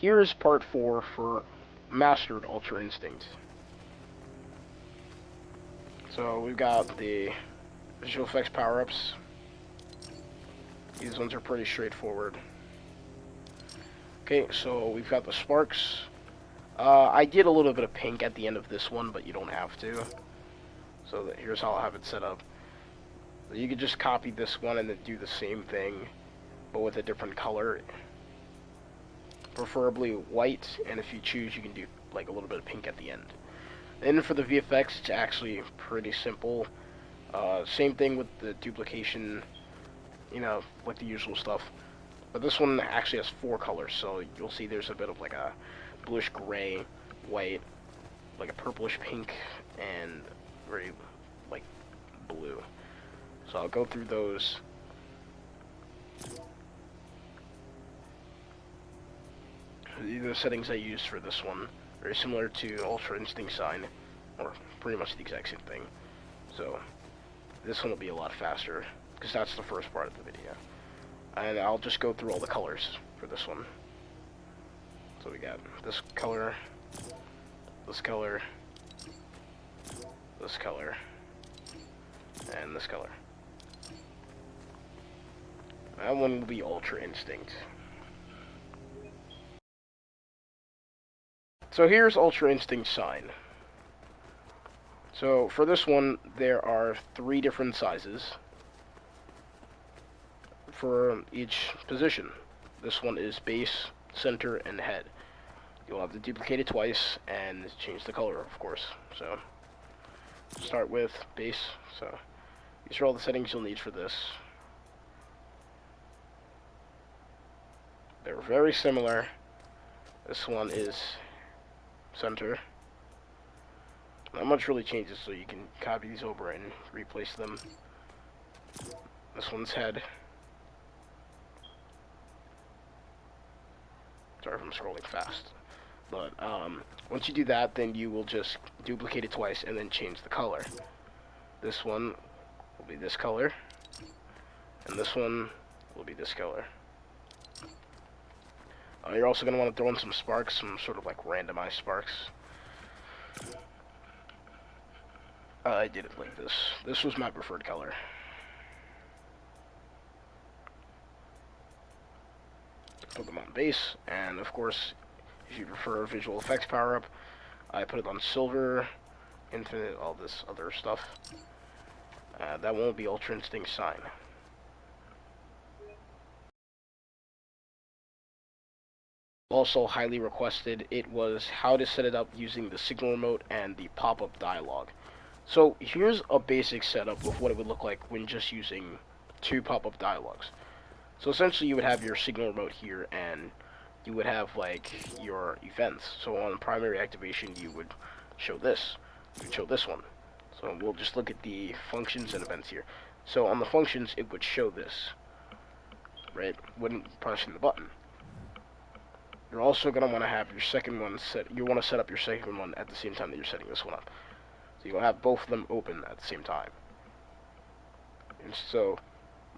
here's part 4 for Mastered Ultra Instinct. So we've got the visual effects power-ups. These ones are pretty straightforward. Okay, so we've got the sparks. I did a little bit of pink at the end of this one, but you don't have to. So here's how I'll have it set up. So you could just copy this one and then do the same thing, but with a different color. Preferably white, and if you choose, you can do like a little bit of pink at the end. Then for the VFX, it's actually pretty simple. Same thing with the duplication, you know, like the usual stuff. But this one actually has 4 colors, so you'll see there's a bit of like a bluish gray, white, like a purplish pink, and very like blue. So I'll go through those. These are the settings I used for this one. Very similar to Ultra Instinct Sign, or pretty much the exact same thing. So this one will be a lot faster, because that's the first part of the video. And I'll just go through all the colors for this one. So we got this color, this color, this color, and this color. That one will be Ultra Instinct. So here's Ultra Instinct Sign. So for this one, there are 3 different sizes for each position. This one is base, center, and head. You'll have to duplicate it twice and change the color, of course. So start with base. So these are all the settings you'll need for this. They're very similar. This one is center. Not much really changes, so you can copy these over and replace them. This one's head. Sorry if I'm scrolling fast. But once you do that, then you will just duplicate it twice and then change the color. This one will be this color, and this one will be this color. You're also going to want to throw in some sparks, some sort of like randomized sparks. I did it like this. This was my preferred color. Put them on base, and of course, if you prefer visual effects power-up, I put it on silver, infinite, all this other stuff. That won't be Ultra Instinct Sign. Also highly requested, it was how to set it up using the signal remote and the pop-up dialog. So here's a basic setup of what it would look like when just using 2 pop-up dialogs. So essentially you would have your signal remote here, and you would have like your events. So on primary activation you would show this. You would show this one. So we'll just look at the functions and events here. So on the functions it would show this, right, when pressing the button. You're also going to want to have your second one set. You want to set up your second one at the same time that you're setting this one up. So you'll have both of them open at the same time. And so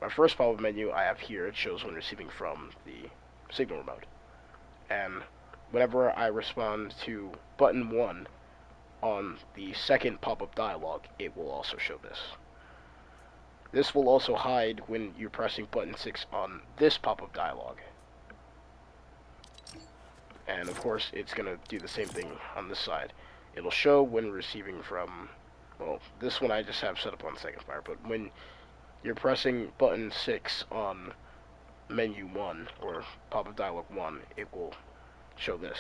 my first pop-up menu I have here, it shows when receiving from the signal remote. And whenever I respond to button 1 on the second pop-up dialog, it will also show this. This will also hide when you're pressing button 6 on this pop-up dialog. And of course, it's going to do the same thing on this side. It'll show when receiving from, well, this one I just have set up on second fire, but when you're pressing button 6 on menu 1, or pop-up dialog 1, it will show this.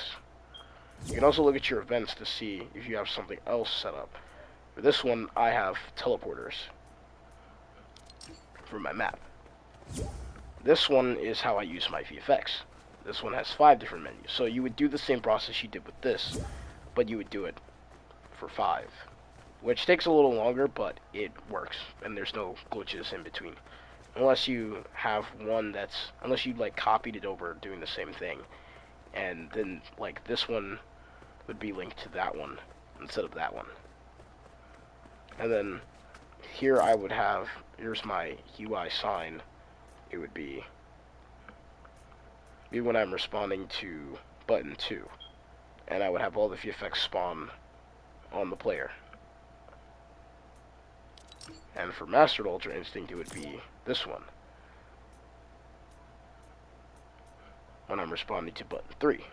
You can also look at your events to see if you have something else set up. For this one, I have teleporters for my map. This one is how I use my VFX. This one has 5 different menus. So you would do the same process you did with this, but you would do it for 5. Which takes a little longer, but it works. And there's no glitches in between. Unless you have one that's, unless you like copied it over doing the same thing. And then like this one would be linked to that one instead of that one. And then here I would have, here's my UI sign. It would be when I'm responding to button 2. And I would have all the VFX spawn on the player. And for Mastered Ultra Instinct, it would be this one, when I'm responding to button 3.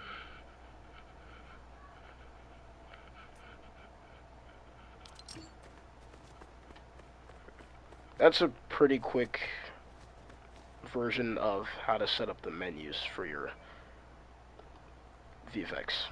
That's a pretty quick version of how to set up the menus for your VFX.